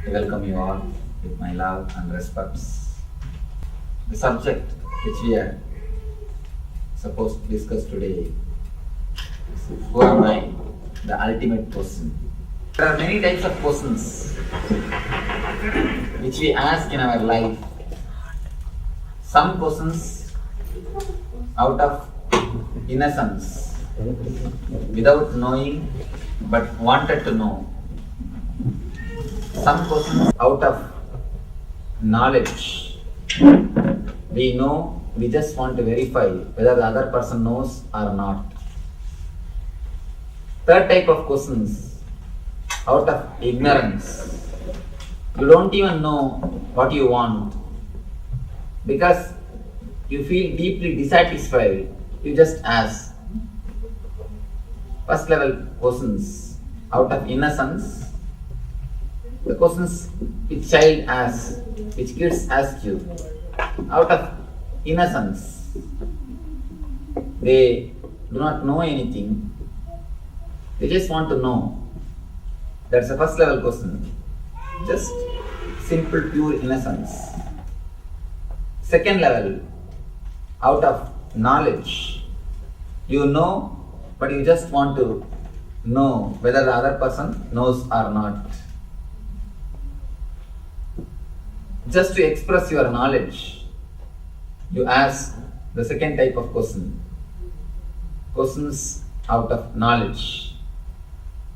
I welcome you all with my love and respects. The subject which we are supposed to discuss today is who am I? The ultimate person. There are many types of questions which we ask in our life. Some questions out of innocence, without knowing but wanted to know. Some questions out of knowledge. We know, we just want to verify whether the other person knows or not. Third type of questions out of ignorance. You don't even know what you want because you feel deeply dissatisfied. You just ask. First level questions out of innocence. The questions which child asks, which kids ask you, out of innocence. They do not know anything. They just want to know. That's the first level question. Just simple, pure innocence. Second level, out of knowledge. You know, but you just want to know whether the other person knows or not. Just to express your knowledge, you ask the second type of question. Questions out of knowledge,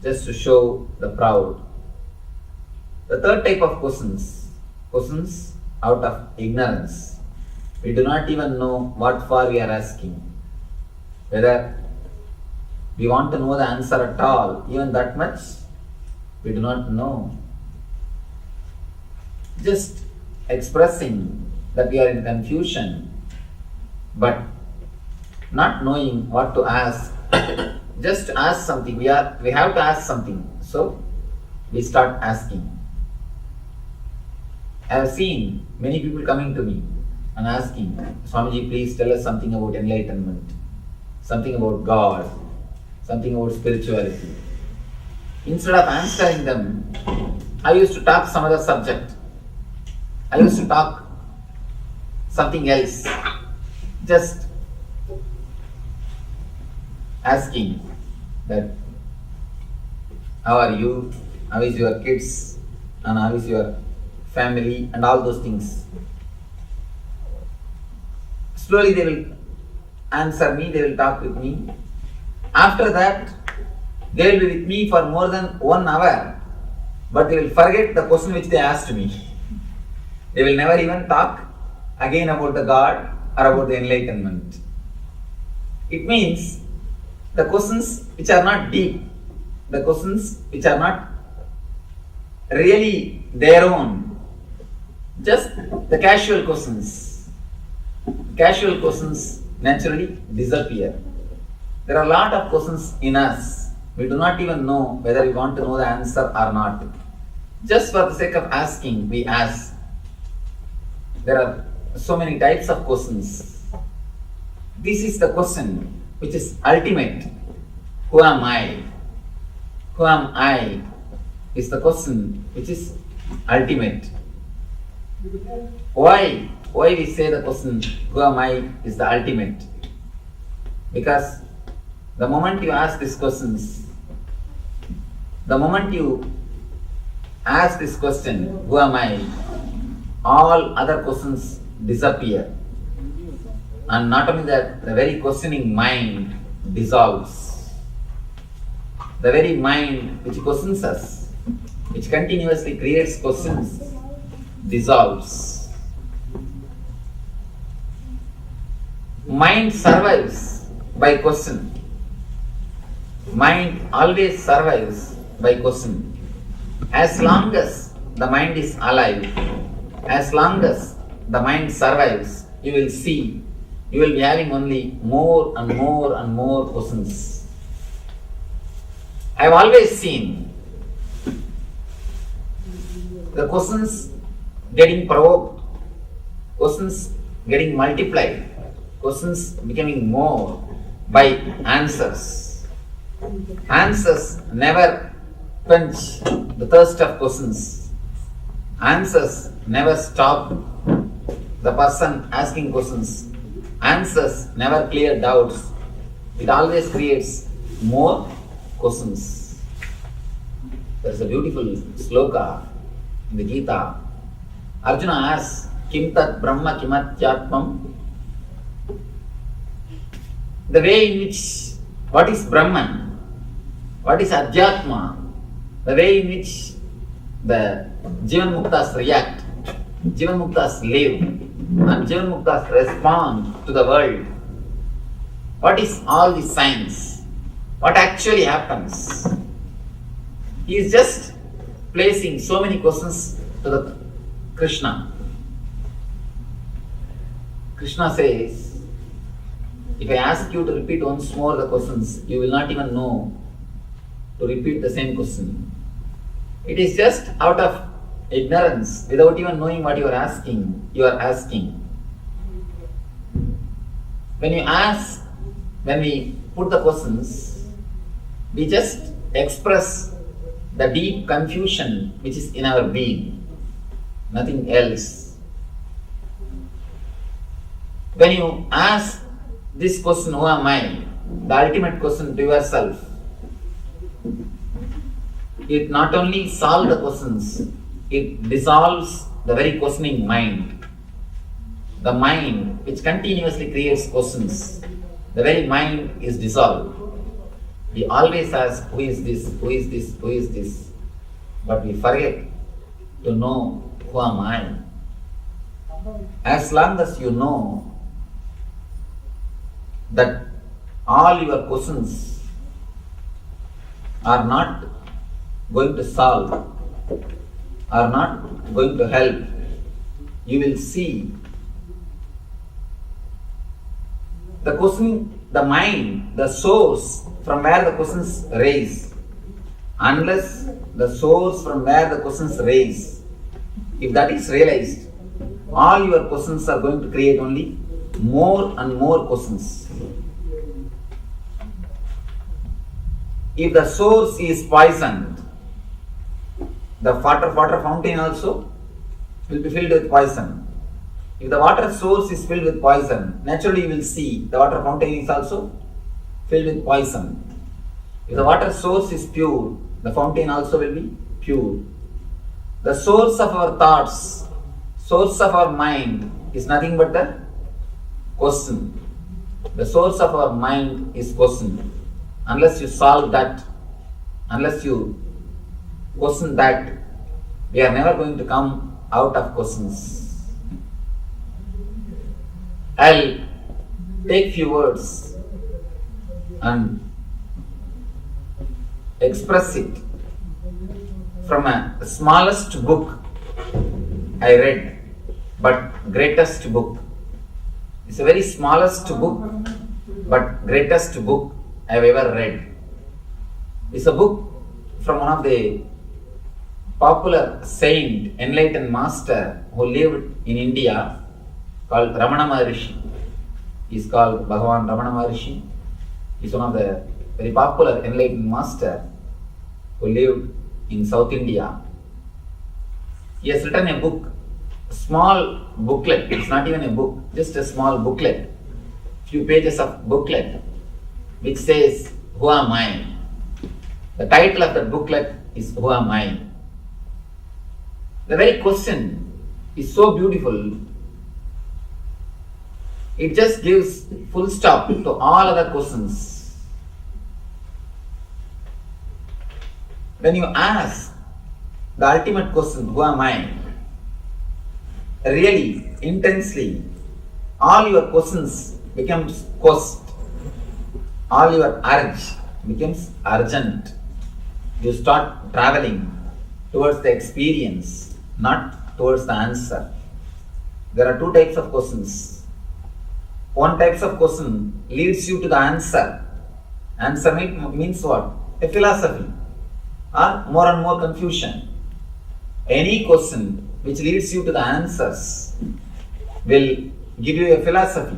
just to show the proud. The third type of questions out of ignorance. We do not even know what for we are asking. Whether we want to know the answer at all, even that much, we do not know. Just expressing that we are in confusion, but not knowing what to ask. Just to ask something. We have to ask something. So we start asking. I have seen many people coming to me and asking, Swamiji, please tell us something about enlightenment, something about God, something about spirituality. Instead of answering them, I used to talk some other subject. I used to talk something else. Just asking that, how are you? How is your kids? And how is your family? And all those things. Slowly they will answer me, they will talk with me. After that, they will be with me for more than 1 hour, but they will forget the question which they asked me. They will never even talk again about the God or about the enlightenment. It means the questions which are not deep, the questions which are not really their own, just the casual questions. Casual questions naturally disappear. There are a lot of questions in us. We do not even know whether we want to know the answer or not. Just for the sake of asking, we ask. There are so many types of questions. This is the question which is ultimate. Who am I? Who am I? Is the question which is ultimate. Why? Why we say the question, who am I, is the ultimate? Because the moment you ask these questions, the moment you ask this question, who am I, all other questions disappear. And not only that, the very questioning mind dissolves. The very mind which questions us, which continuously creates questions, dissolves. Mind survives by question. Mind always survives by question. As long as the mind is alive, as long as the mind survives, you will see, you will be having only more and more and more questions. I have always seen the questions getting provoked, questions getting multiplied, questions becoming more by answers. Answers never quench the thirst of questions. Answers never stop the person asking questions. Answers never clear doubts. It always creates more questions. There is a beautiful sloka in the Gita. Arjuna asks, Kim tat Brahma kimatyatmam? The way in which, what is Brahman? What is Adhyatma? The way in which the Jivan Muktas react, Jivan Muktas live, and Jivan Muktas respond to the world. What is all the science? What actually happens? He is just placing so many questions to the Krishna. Krishna says, if I ask you to repeat once more the questions, you will not even know to repeat the same question. It is just out of ignorance, without even knowing what you are asking, you are asking. When you ask, when we put the questions, we just express the deep confusion which is in our being, nothing else. When you ask this question, who am I? The ultimate question to yourself, it not only solves the questions, it dissolves the very questioning mind. The mind which continuously creates questions, the very mind is dissolved. We always ask, who is this, who is this, who is this? But we forget to know, who am I? As long as you know that all your questions are not going to solve, are not going to help, you will see the question, the mind, the source from where the questions raise. Unless the source from where the questions raise, if that is realized, all your questions are going to create only more and more questions. If the source is poisoned, the water fountain also will be filled with poison. If the water source is filled with poison, naturally you will see the water fountain is also filled with poison. If the water source is pure, the fountain also will be pure. The source of our thoughts, source of our mind is nothing but the question. The source of our mind is question. Unless you solve that, unless you question that, we are never going to come out of questions. I'll take few words and express it from a smallest book I read, but greatest book. It's a very smallest book, but greatest book I've ever read. It's a book from one of the popular saint, enlightened master who lived in India called Ramana Maharishi. He's called Bhagavan Ramana Maharishi. He's one of the very popular enlightened master who lived in South India. He has written a book, a small booklet. It's not even a book, just a small booklet, few pages of booklet, which says, Who am I? The title of that booklet is Who am I? The very question is so beautiful, it just gives full stop to all other questions. When you ask the ultimate question, who am I? Really, intensely, all your questions becomes quest. All your urge becomes urgent. You start traveling towards the experience, not towards the answer. There are two types of questions. One type of question leads you to the answer. Answer means what? A philosophy or more and more confusion. Any question which leads you to the answers will give you a philosophy,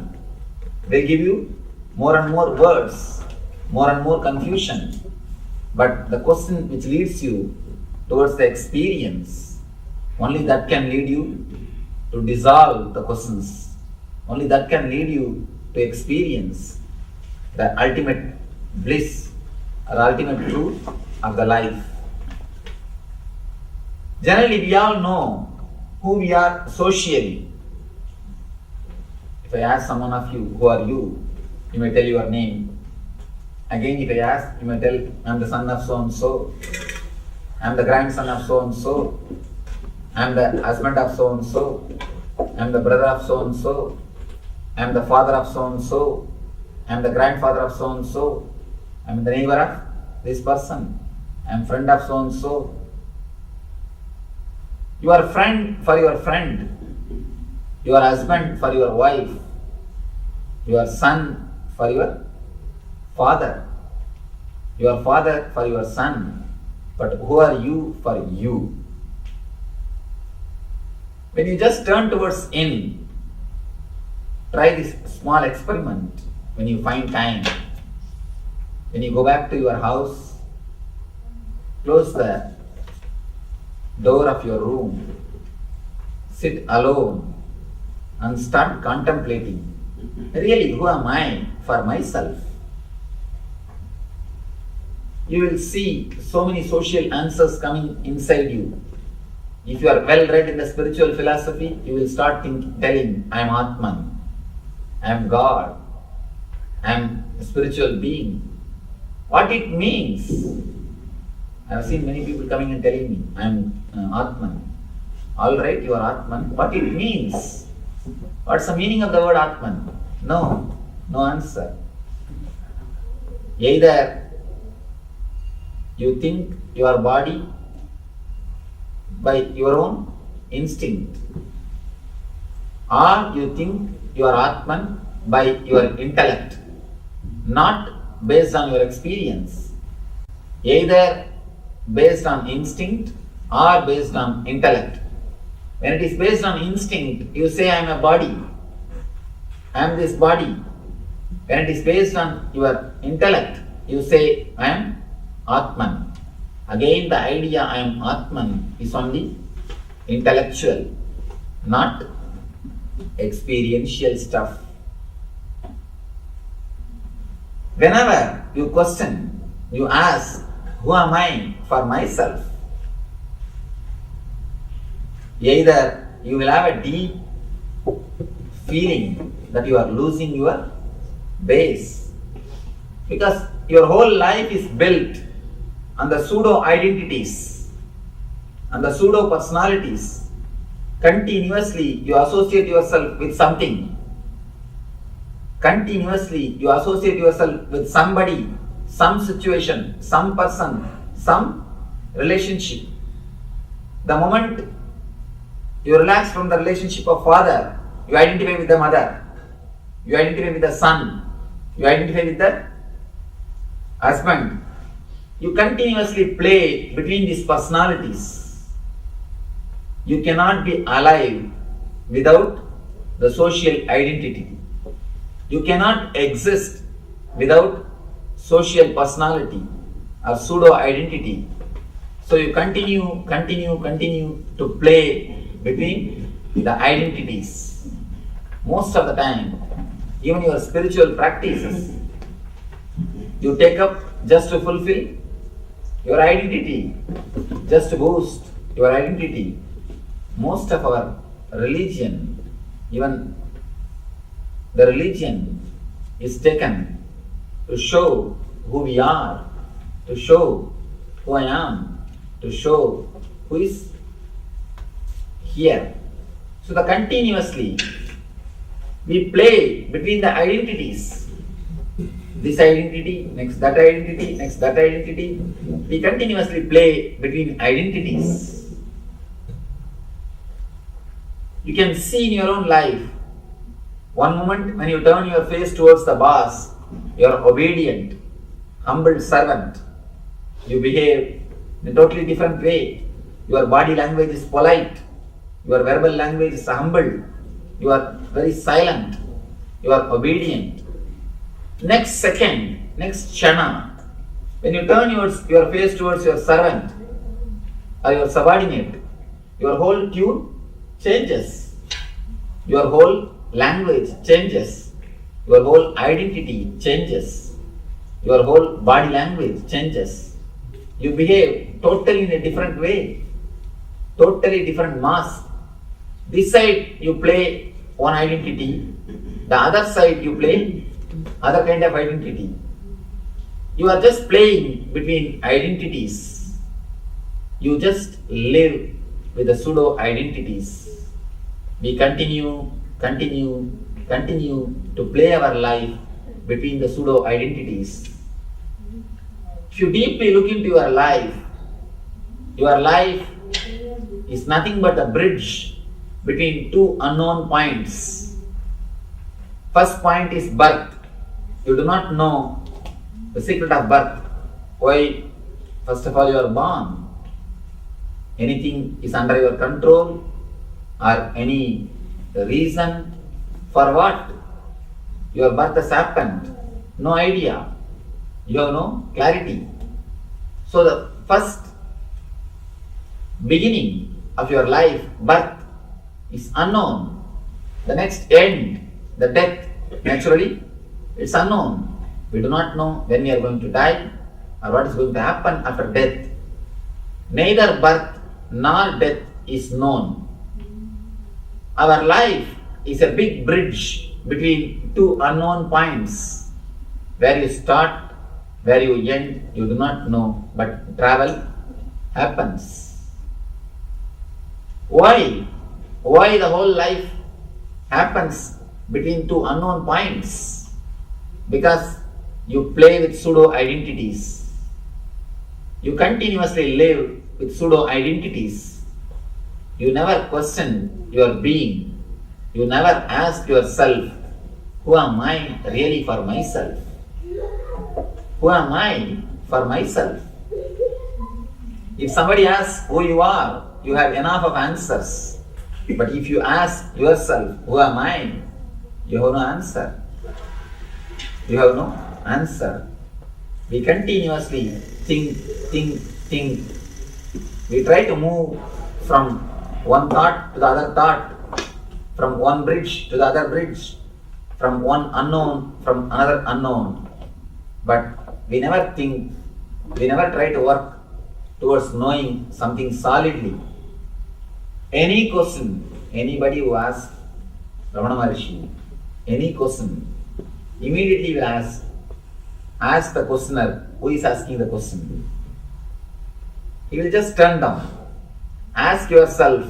will give you more and more words, more and more confusion. But the question which leads you towards the experience, Only that can lead you to dissolve the questions. Only that can lead you to experience the ultimate bliss or ultimate truth of the life. Generally, we all know who we are socially. If I ask someone of you, who are you? You may tell your name. Again, if I ask, you may tell, I am the son of so and so. I am the grandson of so and so. I am the husband of so and so. I am the brother of so and so. I am the father of so and so. I am the grandfather of so and so. I am the neighbor of this person. I am friend of so and so. You are friend for your friend. You are husband for your wife. You are son for your father. You are father for your son. But who are you for you? When you just turn towards in, try this small experiment when you find time. When you go back to your house, close the door of your room, sit alone and start contemplating. Really, who am I for myself? You will see so many social answers coming inside you. If you are well read in the spiritual philosophy, you will start telling, I am Atman, I am God, I am a spiritual being. What it means? I have seen many people coming and telling me, I am Atman. Alright, you are Atman. What it means? What's the meaning of the word Atman? No answer. Either you think your body by your own instinct, or you think you are Atman by your intellect, not based on your experience. Either based on instinct or based on intellect. When it is based on instinct, you say I am a body, I am this body. When it is based on your intellect, you say I am Atman. Again, the idea I am Atman is only intellectual, not experiential stuff. Whenever you question, you ask, who am I for myself? Either you will have a deep feeling that you are losing your base, because your whole life is built on the pseudo identities and the pseudo personalities. Continuously you associate yourself with something. Continuously you associate yourself with somebody, some situation, some person, some relationship. The moment you relax from the relationship of father, you identify with the mother, you identify with the son, you identify with the husband. You continuously play between these personalities. You cannot be alive without the social identity. You cannot exist without social personality or pseudo identity. So you continue to play between the identities. Most of the time, even your spiritual practices, you take up just to fulfill your identity, just to boost your identity. Most of our religion, even the religion, is taken to show who we are, to show who I am, to show who is here. So the continuously we play between the identities. This identity, next that identity, next that identity. We continuously play between identities. You can see in your own life, one moment when you turn your face towards the boss, you are obedient, humble servant. You behave in a totally different way. Your body language is polite. Your verbal language is humble. You are very silent. You are obedient. Next second, next kshana, when you turn your face towards your servant or your subordinate, your whole tune changes. Your whole language changes. Your whole identity changes. Your whole body language changes. You behave totally in a different way. Totally different mask. This side you play one identity. The other side you play other kind of identity. You are just playing between identities. You just live with the pseudo identities. We continue to play our life between the pseudo identities. If you deeply look into your life is nothing but a bridge between two unknown points. First point is birth. You do not know the secret of birth. Why? First of all, you are born. Anything is under your control or any reason for what? Your birth has happened. No idea. You have no clarity. So the first beginning of your life, birth, is unknown. The next end, the death, naturally, it's unknown. We do not know when we are going to die or what is going to happen after death. Neither birth nor death is known. Our life is a big bridge between two unknown points. Where you start, where you end, you do not know, but travel happens. Why? Why the whole life happens between two unknown points? Because you play with pseudo identities. You continuously live with pseudo identities. You never question your being. You never ask yourself, who am I really for myself? Who am I for myself? If somebody asks who you are, you have enough of answers. But if you ask yourself, who am I? You have no answer. You have no answer. We continuously think. We try to move from one thought to the other thought, from one bridge to the other bridge, from one unknown from another unknown. But we never think, we never try to work towards knowing something solidly. Any question, anybody who asks Ramana Maharshi, any question, immediately will ask the questioner who is asking the question. He will just turn down. Ask yourself,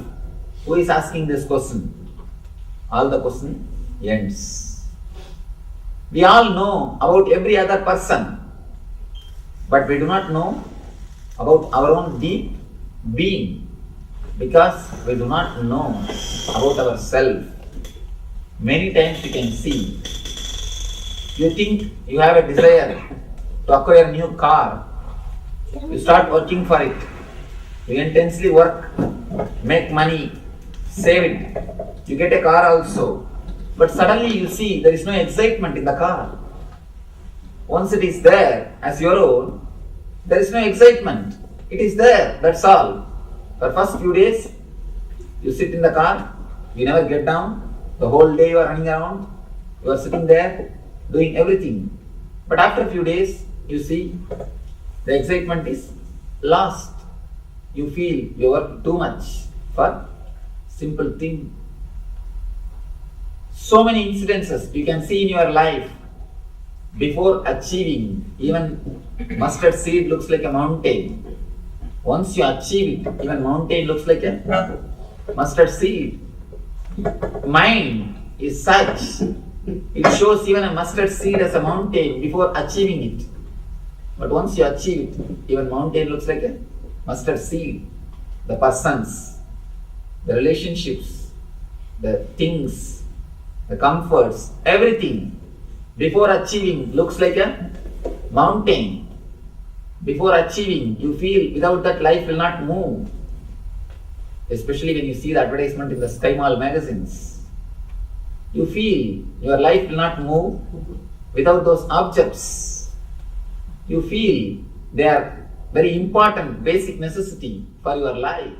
who is asking this question? All the question ends. We all know about every other person, but we do not know about our own deep being because we do not know about ourselves. Many times you can see, you think you have a desire to acquire a new car, you start working for it, you intensely work, make money, save it, you get a car also, but suddenly you see there is no excitement in the car. Once it is there as your own, there is no excitement. It is there, that's all. For first few days, you sit in the car, you never get down, the whole day you are running around, you are sitting there, doing everything. But after a few days, you see, the excitement is lost. You feel you work too much for simple thing. So many incidences you can see in your life. Before achieving, even mustard seed looks like a mountain. Once you achieve it, even mountain looks like a mustard seed. Mind is such, it shows even a mustard seed as a mountain before achieving it. But once you achieve it, even mountain looks like a mustard seed. The persons, the relationships, the things, the comforts, everything before achieving looks like a mountain. Before achieving, you feel without that life will not move. Especially when you see the advertisement in the Sky Mall magazines. You feel your life will not move without those objects. You feel they are very important, basic necessity for your life.